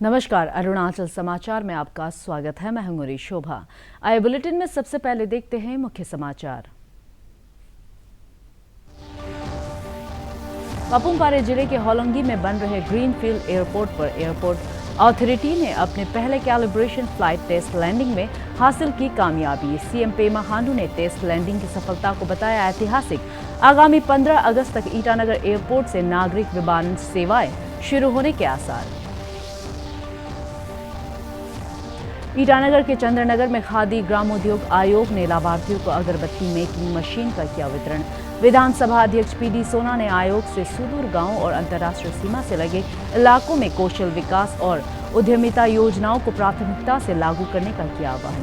नमस्कार, अरुणाचल समाचार में आपका स्वागत है। मैं हूं शोभा। आए बुलेटिन में सबसे पहले देखते हैं मुख्य समाचार। पापुम-पारे जिले के होलोंगी में बन रहे ग्रीनफील्ड एयरपोर्ट पर एयरपोर्ट अथॉरिटी ने अपने पहले कैलिब्रेशन फ्लाइट टेस्ट लैंडिंग में हासिल की कामयाबी। सीएम पेमा खांडू ने टेस्ट लैंडिंग की सफलता को बताया ऐतिहासिक। आगामी 15 अगस्त तक ईटानगर एयरपोर्ट से नागरिक विमानन सेवाएं शुरू होने के आसार। ईटानगर के चंद्रनगर में खादी ग्रामोद्योग आयोग ने लाभार्थियों को अगरबत्ती मेकिंग मशीन का किया वितरण। विधानसभा अध्यक्ष पीडी सोना ने आयोग से सुदूर गांव और अंतर्राष्ट्रीय सीमा से लगे इलाकों में कौशल विकास और उद्यमिता योजनाओं को प्राथमिकता से लागू करने का किया आह्वान।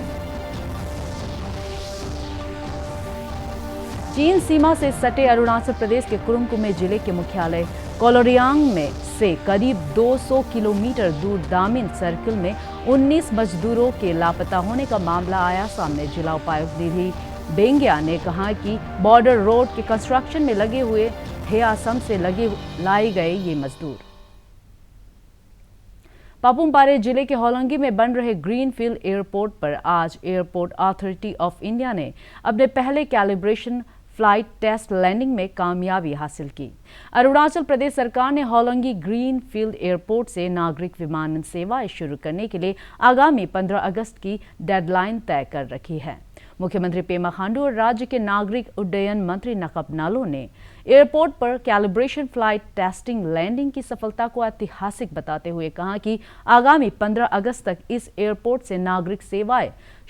चीन सीमा से सटे अरुणाचल प्रदेश के कुरुंग-कुमे जिले के मुख्यालय कोलोरियांग में से करीब 200 किलोमीटर दूर दामिन सर्किल में 19 मजदूरों के लापता होने का मामला आया सामने। जिला उपायुक्त निधि बेंगिया ने कहा कि बॉर्डर रोड के कंस्ट्रक्शन में लगे हुए थे। असम से लाए गए ये मजदूर। पापुम-पारे जिले के होलोंगी में बन रहे ग्रीनफील्ड एयरपोर्ट पर आज एयरपोर्ट अथॉरिटी ऑफ इंडिया ने अपने पहले कैलिब्रेशन फ्लाइट टेस्ट लैंडिंग में कामयाबी हासिल की। अरुणाचल प्रदेश सरकार ने होलोंगी ग्रीनफील्ड एयरपोर्ट से नागरिक विमानन सेवाएं शुरू करने के लिए आगामी 15 अगस्त की डेडलाइन तय कर रखी है। मुख्यमंत्री पेमा खांडू और राज्य के नागरिक उड्डयन मंत्री नकब नालो ने एयरपोर्ट पर कैलिब्रेशन फ्लाइट टेस्टिंग लैंडिंग की सफलता को ऐतिहासिक बताते हुए कहा कि आगामी 15 अगस्त तक इस एयरपोर्ट से नागरिक सेवाएं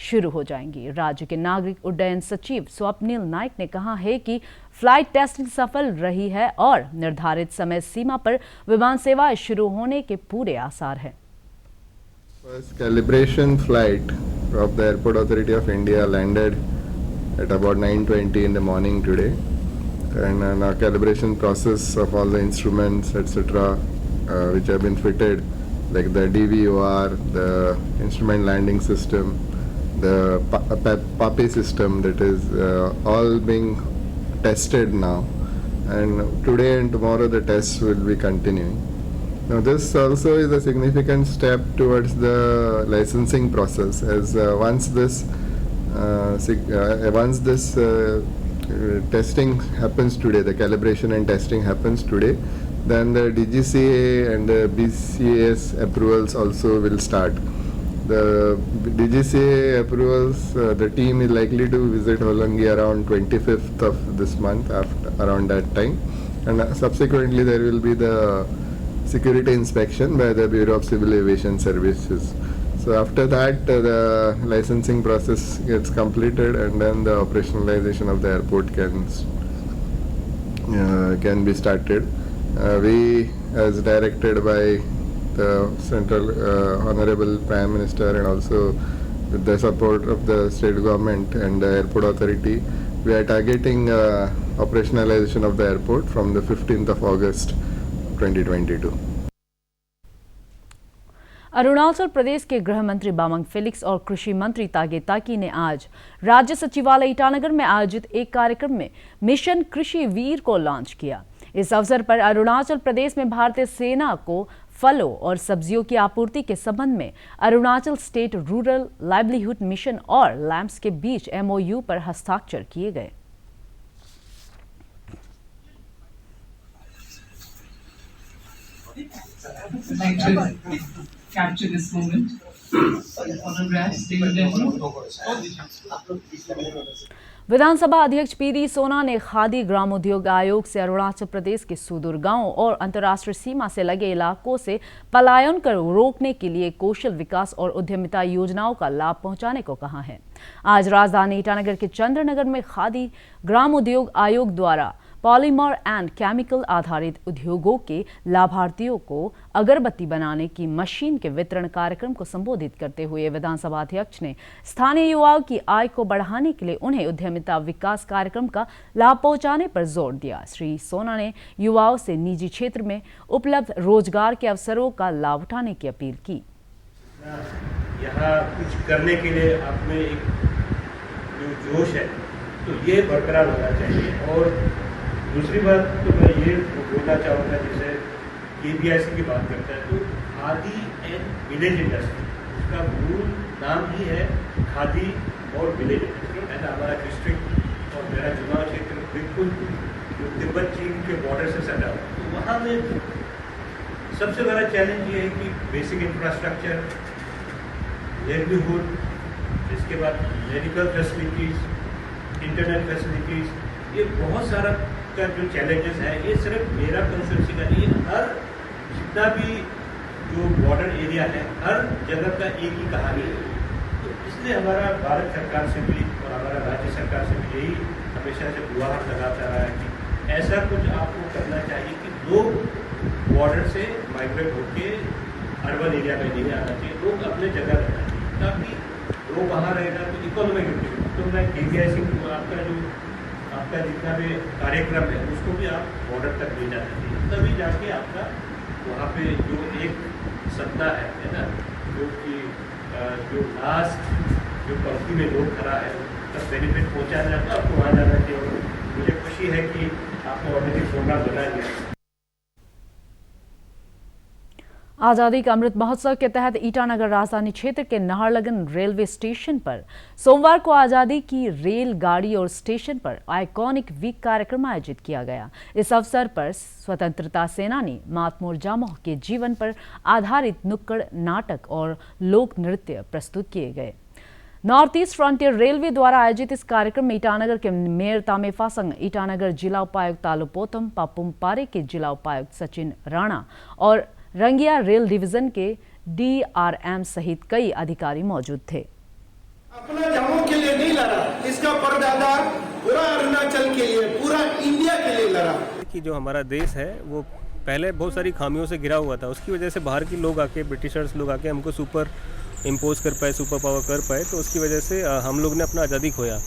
शुरू हो जाएंगी। राज्य के नागरिक उड्डयन सचिव स्वप्निल नाइक ने कहा है कि फ्लाइट टेस्टिंग सफल रही है और निर्धारित समय सीमा पर विमान सेवाएं शुरू होने के पूरे आसार हैं। First calibration flight of the Airport Authority of India landed at about 9:20 in the morning today, and our calibration process of all the instruments etc. Which have been fitted, like the DVOR, the instrument landing system, the PAPI system, that is all being tested now, and today and tomorrow the tests will be continuing. Now this also is a significant step towards the licensing process, as once this testing happens today, the calibration and testing happens today, then the DGCA and the BCAS approvals also will start. The DGCA approvals, the team is likely to visit Hollongi around 25th of this month, around that time, and subsequently there will be the security inspection by the Bureau of Civil Aviation Services. So after that the licensing process gets completed, and then the operationalization of the airport can be started. We, as directed by the central Honorable Prime Minister, and also with the support of the state government and the airport authority, we are targeting operationalization of the airport from the 15th of August 2022। Arunachal Pradesh के गृह मंत्री Bamang Felix और कृषि मंत्री तागे ताकी ने आज राज्य सचिवालय ईटानगर में आयोजित एक कार्यक्रम में मिशन कृषि वीर को लॉन्च किया। इस अवसर पर अरुणाचल प्रदेश में भारतीय सेना को फलों और सब्जियों की आपूर्ति के संबंध में Arunachal state rural livelihood mission और लैम्प्स के बीच MOU पर हस्ताक्षर किए गए। Capture this moment. Photographs. विधानसभा अध्यक्ष पीडी सोना ने खादी ग्रामोद्योग आयोग से अरुणाचल प्रदेश के सुदूर गांवों और अंतर्राष्ट्रीय सीमा से लगे इलाकों से पलायन को रोकने के लिए कौशल विकास और उद्यमिता योजनाओं का लाभ पहुंचाने को कहा है। आज राजधानी ईटानगर के चंद्रनगर में खादी ग्रामोद्योग आयोग द्वारा पॉलीमर एंड केमिकल आधारित उद्योगों के लाभार्थियों को अगरबत्ती बनाने की मशीन के वितरण कार्यक्रम को संबोधित करते हुए विधानसभा अध्यक्ष ने स्थानीय युवाओं की आय को बढ़ाने के लिए उन्हें उद्यमिता विकास कार्यक्रम का लाभ पहुंचाने पर जोर दिया। श्री सोना ने युवाओं से निजी क्षेत्र में उपलब्ध रोजगार के अवसरों का लाभ उठाने की अपील की। यहाँ कुछ करने के लिए आप में एक जो जोश है तो ये बरकरार होना चाहिए। और दूसरी बात तो मैं ये बोलना चाहूँगा, जैसे KBIC की बात करते हैं तो खादी एंड विलेज इंडस्ट्री, उसका मूल नाम ही है खादी और विलेज इंडस्ट्री। ऐसा हमारा डिस्ट्रिक्ट और मेरा चुनाव क्षेत्र बिल्कुल जो तिब्बत चीन के बॉर्डर से सटा हुआ, तो वहाँ में सबसे बड़ा चैलेंज ये है कि बेसिक इंफ्रास्ट्रक्चर, लाइवलीहुड, इसके बाद मेडिकल फैसिलिटीज़, इंटरनेट फैसिलिटीज़, ये बहुत सारा का जो चैलेंजेस है, ये सिर्फ मेरा कंस्टिट्यूंसी का नहीं है, हर जितना भी जो बॉर्डर एरिया है हर जगह का एक ही कहानी है। तो इसलिए हमारा भारत सरकार से भी और हमारा राज्य सरकार से भी यही हमेशा से गुहार लगाता रहा है कि ऐसा कुछ आपको करना चाहिए कि लोग बॉर्डर से माइग्रेट होकर अर्बन एरिया में नहीं आना चाहिए, लोग अपने जगह रहना चाहिए, ताकि लोग वहाँ रहेगा तो इकोनॉमिक एक्टिविटी। तो मैं आपका जितना भी कार्यक्रम है उसको भी आप बॉर्डर तक ले जाना चाहिए, तभी जाके आपका वहाँ पे जो एक सत्ता है ना, जो कि जो लास्ट जो पंक्ति में लोग खड़ा है तब बेनिफिट पहुँचाना है, तो आपको वहाँ जाना चाहिए। और मुझे खुशी है कि आपको ऑलरेडी प्रोग्राम बना दिया। आज़ादी का अमृत महोत्सव के तहत ईटानगर राजधानी क्षेत्र के नाहरलगुन रेलवे स्टेशन पर सोमवार को आज़ादी की रेलगाड़ी और स्टेशन पर आइकॉनिक वीक कार्यक्रम आयोजित किया गया। इस अवसर पर स्वतंत्रता सेनानी महात्मा जामोह के जीवन पर आधारित नुक्कड़ नाटक और लोक नृत्य प्रस्तुत किए गए। नॉर्थ ईस्ट फ्रंटियर रेलवे द्वारा आयोजित इस कार्यक्रम में ईटानगर के मेयर तामे फासंग, ईटानगर जिला उपायुक्त तालुपोतम पापुम पारे के जिला उपायुक्त सचिन राणा और रंगिया रेल डिवीजन के DRM सहित कई अधिकारी मौजूद थे। अपना जामोह के लिए नहीं लड़ा, इसका परदादा पूरा अरुणाचल के लिए, पूरा इंडिया के लिए लड़ा। कि जो हमारा देश है वो पहले बहुत सारी खामियों से घिरा हुआ था, उसकी वजह से बाहर के लोग आके, ब्रिटिशर्स लोग आके हमको सुपर इम्पोज कर पाए, सुपर पावर कर पाए, तो उसकी वजह से हम लोग ने अपना आज़ादी खोया।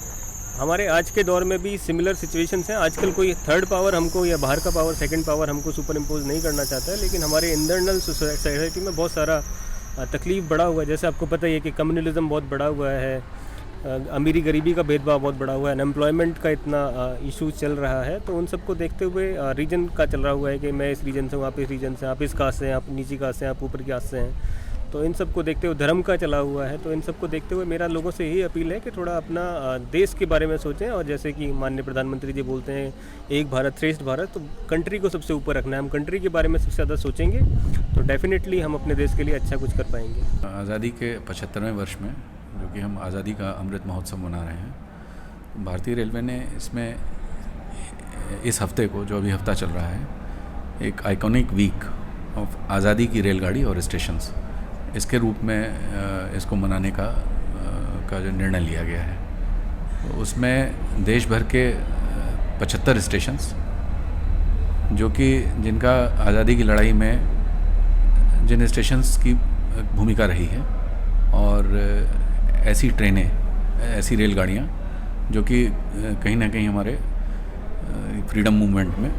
हमारे आज के दौर में भी सिमिलर सिचुएशंस हैं। आजकल कोई थर्ड पावर हमको या बाहर का पावर, सेकंड पावर हमको सुपर इम्पोज नहीं करना चाहता है, लेकिन हमारे इंटरनल सोसाइटी में बहुत सारा तकलीफ बढ़ा हुआ है। जैसे आपको पता ही है कि कम्युनलिज्म बहुत बढ़ा हुआ है, अमीरी गरीबी का भेदभाव बहुत बढ़ा हुआ है, अनएम्प्लॉयमेंट का इतना इशू चल रहा है। तो उन सबको देखते हुए रीजन का चल रहा हुआ है कि मैं इस रीजन से हूँ, आप इस रीजन से, आप इस कास्ट से हैं, आप नीची कास्ट से हैं, आप ऊपर की कास्ट से हैं। तो इन सबको देखते हुए धर्म का चला हुआ है, तो इन सबको देखते हुए मेरा लोगों से यही अपील है कि थोड़ा अपना देश के बारे में सोचें। और जैसे कि माननीय प्रधानमंत्री जी बोलते हैं एक भारत श्रेष्ठ भारत, तो कंट्री को सबसे ऊपर रखना है। हम कंट्री के बारे में सबसे ज़्यादा सोचेंगे तो डेफिनेटली हम अपने देश के लिए अच्छा कुछ कर पाएंगे। आज़ादी के 75वें वर्ष में, जो कि हम आज़ादी का अमृत महोत्सव मना रहे हैं, भारतीय रेलवे ने इसमें इस हफ्ते को, जो अभी हफ्ता चल रहा है, एक आइकॉनिक वीक ऑफ आज़ादी की रेलगाड़ी और स्टेशंस, इसके रूप में इसको मनाने का जो निर्णय लिया गया है। तो उसमें देश भर के 75 स्टेशंस, जो कि जिनका आज़ादी की लड़ाई में जिन स्टेशंस की भूमिका रही है, और ऐसी ट्रेनें, ऐसी रेलगाड़ियाँ जो कि कहीं ना कहीं हमारे फ्रीडम मूवमेंट में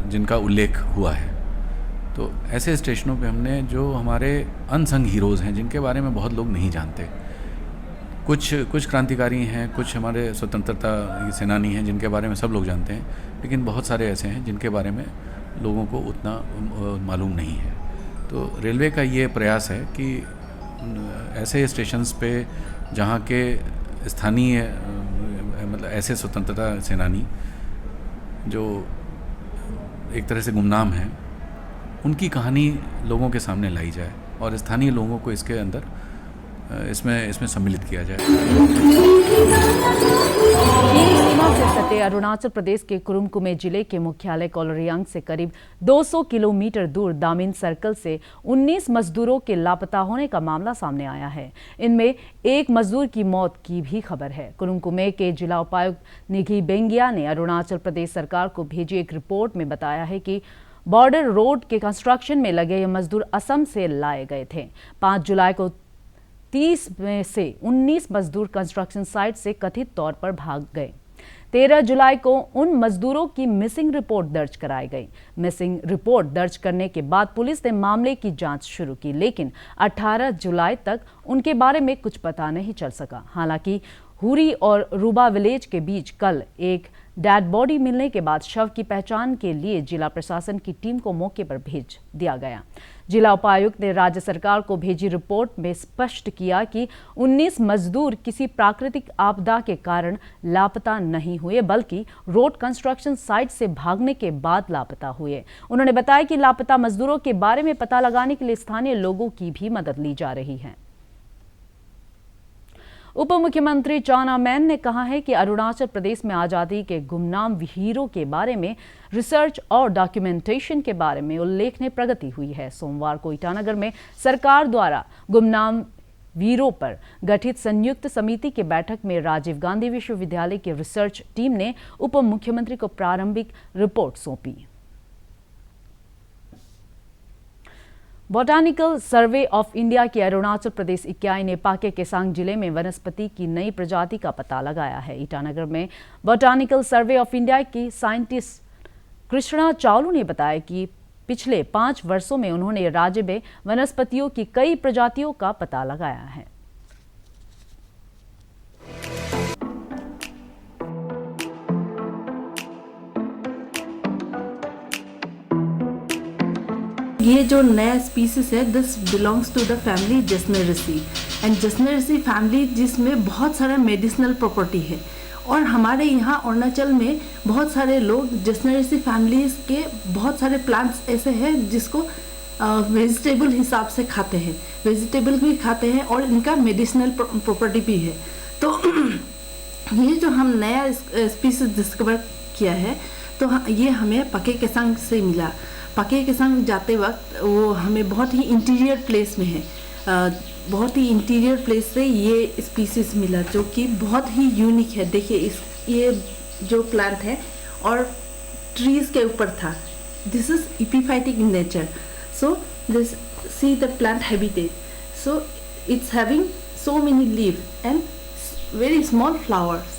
जिनका उल्लेख हुआ है। तो ऐसे स्टेशनों पे हमने, जो हमारे अनसंग हीरोज़ हैं, जिनके बारे में बहुत लोग नहीं जानते, कुछ क्रांतिकारी हैं, कुछ हमारे स्वतंत्रता सेनानी हैं जिनके बारे में सब लोग जानते हैं, लेकिन बहुत सारे ऐसे हैं जिनके बारे में लोगों को उतना मालूम नहीं है। तो रेलवे का ये प्रयास है कि ऐसे स्टेशंस पे जहाँ के स्थानीय, मतलब ऐसे स्वतंत्रता सेनानी जो एक तरह से गुमनाम हैं, उनकी कहानी लोगों के सामने लाई जाए और स्थानीय लोगों को इसके अंदर इसमें सम्मिलित किया जाए। सीमा से सटे अरुणाचल प्रदेश के कुरुम-कुमे जिले के मुख्यालय कोलोरियांग से करीब 200 किलोमीटर दूर दामिन सर्कल से 19 मजदूरों के लापता होने का मामला सामने आया है। इनमें एक मजदूर की मौत की भी खबर है। कुरुम-कुमे के जिला उपायुक्त निघी बेंगिया ने अरुणाचल प्रदेश सरकार को भेजी एक रिपोर्ट में बताया है कि बॉर्डर रोड के कंस्ट्रक्शन में लगे ये मजदूर असम से लाए गए थे। 5 जुलाई को 30 में से 19 मजदूर कंस्ट्रक्शन साइट से कथित तौर पर भाग गए। 13 जुलाई को उन मजदूरों की मिसिंग रिपोर्ट दर्ज कराई गई। मिसिंग रिपोर्ट दर्ज करने के बाद पुलिस ने मामले की जांच शुरू की, लेकिन 18 जुलाई तक उनके बारे में कुछ पता नहीं चल सका। हालांकि हुरी और रूबा विलेज के बीच कल एक डेड बॉडी मिलने के बाद शव की पहचान के लिए जिला प्रशासन की टीम को मौके पर भेज दिया गया। जिला उपायुक्त ने राज्य सरकार को भेजी रिपोर्ट में स्पष्ट किया कि 19 मजदूर किसी प्राकृतिक आपदा के कारण लापता नहीं हुए, बल्कि रोड कंस्ट्रक्शन साइट से भागने के बाद लापता हुए। उन्होंने बताया कि लापता मजदूरों के बारे में पता लगाने के लिए स्थानीय लोगों की भी मदद ली जा रही है। उप मुख्यमंत्री चाउना मैन ने कहा है कि अरुणाचल प्रदेश में आजादी के गुमनाम हीरो के बारे में रिसर्च और डॉक्यूमेंटेशन के बारे में उल्लेखनीय प्रगति हुई है। सोमवार को ईटानगर में सरकार द्वारा गुमनाम वीरों पर गठित संयुक्त समिति की बैठक में राजीव गांधी विश्वविद्यालय की रिसर्च टीम ने उप मुख्यमंत्री को प्रारंभिक रिपोर्ट सौंपी। बोटानिकल सर्वे ऑफ इंडिया की अरुणाचल प्रदेश इकाई ने पाके केसांग जिले में वनस्पति की नई प्रजाति का पता लगाया है। ईटानगर में बोटानिकल सर्वे ऑफ इंडिया की साइंटिस्ट कृष्णा चावलू ने बताया कि पिछले 5 वर्षों में उन्होंने राज्य में वनस्पतियों की कई प्रजातियों का पता लगाया है। ये जो नया स्पीसीज है, this belongs to the family Gesneriaceae and Gesneriaceae family, जिसमें बहुत सारा मेडिसिनल प्रॉपर्टी है। और हमारे यहाँ अरुणाचल में बहुत सारे लोग जसनेरेसी फैमिलीज के बहुत सारे प्लांट्स ऐसे हैं जिसको वेजिटेबल हिसाब से खाते हैं, वेजिटेबल भी खाते हैं और इनका मेडिसिनल प्रॉपर्टी भी है। तो ये जो हम नया स्पीसीज डिस्कवर किया है, तो ये हमें पाके केसांग से मिला। पाके केसांग जाते वक्त वो हमें बहुत ही इंटीरियर प्लेस में है, बहुत ही इंटीरियर प्लेस से ये स्पीसीज मिला जो कि बहुत ही यूनिक है। देखिए ये जो प्लांट है और ट्रीज के ऊपर था। This is epiphytic in nature, so this see the plant habitat, so it's having so many leaves and very small flowers.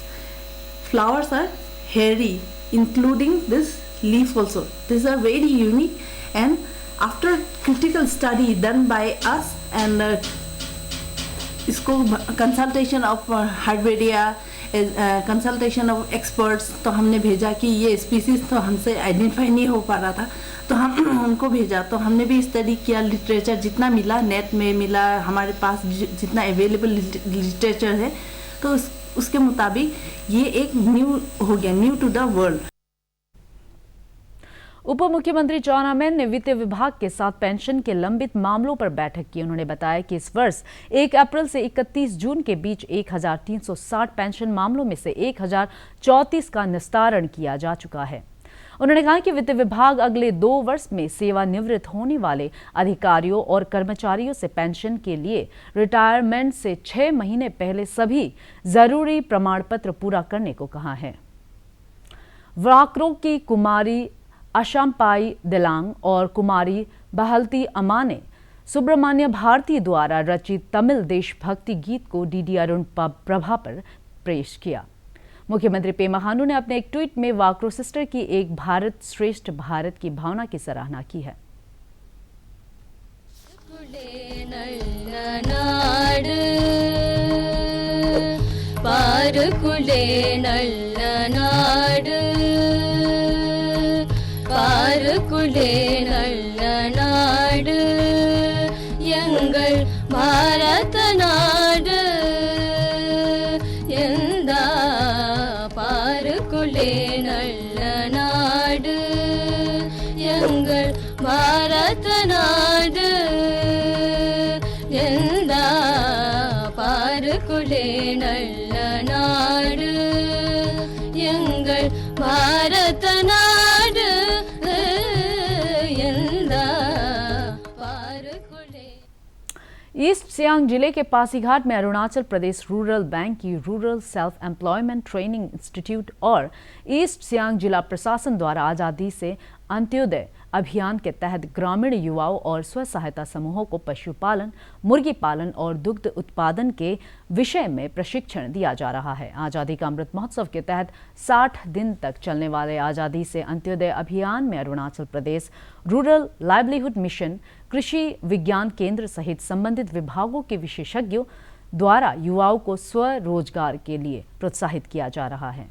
Flowers are hairy, including this leaf also. These are very unique, and after critical study done by us and इसको consultation of herbaria, consultation of experts, तो हमने भेजा कि ये species तो हमसे identify नहीं हो पा रहा था, तो हम उनको भेजा। तो हमने भी स्टडी किया, लिटरेचर जितना मिला, नेट में मिला, हमारे पास जितना अवेलेबल लिटरेचर है, तो उसके मुताबिक ये एक न्यू हो गया, न्यू टू द वर्ल्ड। उप मुख्यमंत्री चाउना मैन ने वित्त विभाग के साथ पेंशन के लंबित मामलों पर बैठक की। उन्होंने बताया कि इस वर्ष 1 अप्रैल से 31 जून के बीच 1360 पेंशन मामलों में से 1034 का निस्तारण किया जा चुका है। उन्होंने कहा कि वित्त विभाग अगले 2 वर्ष में सेवानिवृत्त होने वाले अधिकारियों और कर्मचारियों से पेंशन के लिए रिटायरमेंट से 6 महीने पहले सभी जरूरी प्रमाण पत्र पूरा करने को कहा है। वाक्रो की कुमारी अशाम्पाई दिलांग और कुमारी बहलती अमा ने सुब्रमण्य भारती द्वारा रचित तमिल देशभक्ति गीत को डीडी अरुण प्रभा पर पेश किया। मुख्यमंत्री पेमा खांडू ने अपने एक ट्वीट में वाक्रो सिस्टर की एक भारत श्रेष्ठ भारत की भावना की सराहना की है। பார்க்குளே நல்ல நாடு எங்கள் பாரத நாடு எந்த பார்க்குளே நல்ல நாடு எங்கள் பாரத நாடு எந்த பார்க்குளே நல்ல நாடு எங்கள் பாரத நாடு। ईस्ट सियांग जिले के पासीघाट में अरुणाचल प्रदेश रूरल बैंक की rural self employment training institute और ईस्ट सियांग जिला प्रशासन द्वारा आज़ादी से अंत्योदय अभियान के तहत ग्रामीण युवाओं और स्व सहायता समूहों को पशुपालन, मुर्गी पालन और दुग्ध उत्पादन के विषय में प्रशिक्षण दिया जा रहा है। आज़ादी का अमृत महोत्सव के तहत 60 दिन तक चलने वाले आज़ादी से अंत्योदय अभियान में Arunachal Pradesh rural livelihood mission, कृषि विज्ञान केंद्र सहित संबंधित विभागों के विशेषज्ञों द्वारा युवाओं को स्वरोजगार के लिए प्रोत्साहित किया जा रहा है।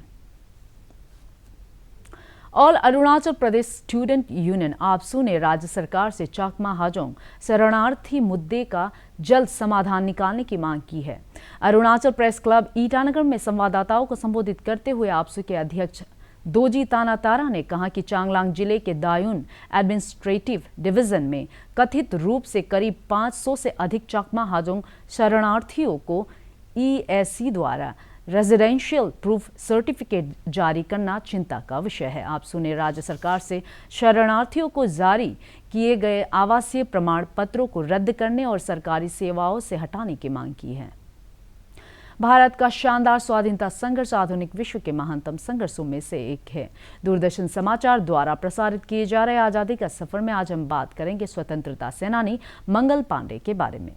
All Arunachal Pradesh student union आपसू ने राज्य सरकार से चकमा हाजोंग शरणार्थी मुद्दे का जल्द समाधान निकालने की मांग की है। अरुणाचल प्रेस क्लब ईटानगर में संवाददाताओं को संबोधित करते हुए आपसू के अध्यक्ष दोजी ताना तारा ने कहा कि चांगलांग जिले के दायुन एडमिनिस्ट्रेटिव डिवीजन में कथित रूप से करीब 500 से अधिक चकमा हाजोंग शरणार्थियों को EAC द्वारा रेजिडेंशियल प्रूफ सर्टिफिकेट जारी करना चिंता का विषय है। आपसू ने राज्य सरकार से शरणार्थियों को जारी किए गए आवासीय प्रमाण पत्रों को रद्द करने और सरकारी सेवाओं से हटाने की मांग की है। भारत का शानदार स्वाधीनता संघर्ष आधुनिक विश्व के महानतम संघर्षों में से एक है। दूरदर्शन समाचार द्वारा प्रसारित किए जा रहे आजादी का सफर में आज हम बात करेंगे स्वतंत्रता सेनानी मंगल पांडे के बारे में।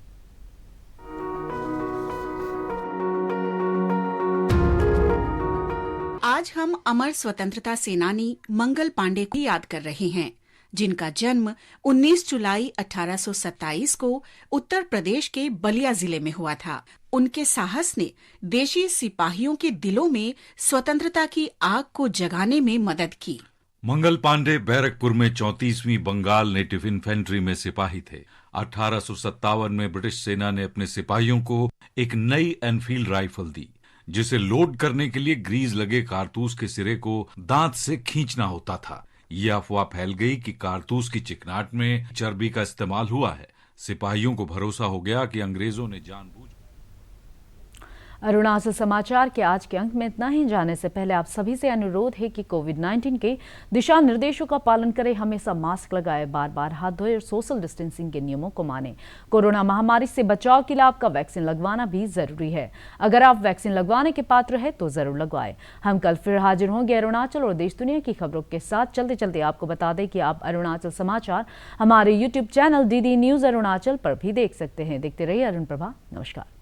आज हम अमर स्वतंत्रता सेनानी मंगल पांडे को याद कर रहे हैं, जिनका जन्म 19 जुलाई 1827 को उत्तर प्रदेश के बलिया जिले में हुआ था। उनके साहस ने देशी सिपाहियों के दिलों में स्वतंत्रता की आग को जगाने में मदद की। मंगल पांडे बैरकपुर में 34वीं बंगाल नेटिव इन्फेंट्री में सिपाही थे। 1857 में ब्रिटिश सेना ने अपने सिपाहियों को एक नई एनफील्ड राइफल दी, जिसे लोड करने के लिए ग्रीज लगे कारतूस के सिरे को दांत से खींचना होता था। ये अफवाह फैल गई कि कारतूस की चिकनाट में चर्बी का इस्तेमाल हुआ है। सिपाहियों को भरोसा हो गया कि अंग्रेजों ने जानबूझ। अरुणाचल समाचार के आज के अंक में इतना ही। जाने से पहले आप सभी से अनुरोध है कि कोविड-19 के दिशा निर्देशों का पालन करें, हमेशा मास्क लगाए, बार बार हाथ धोए और सोशल डिस्टेंसिंग के नियमों को मानें। कोरोना महामारी से बचाव के लिए आपका वैक्सीन लगवाना भी जरूरी है। अगर आप वैक्सीन लगवाने के पात्र है तो जरूर लगवाएं। हम कल फिर हाजिर होंगे अरुणाचल और देश दुनिया की खबरों के साथ। चलते चलते आपको बता दें कि आप अरुणाचल समाचार हमारे YouTube channel DD news Arunachal पर भी देख सकते हैं। देखते रहिए अरुण प्रभा। नमस्कार।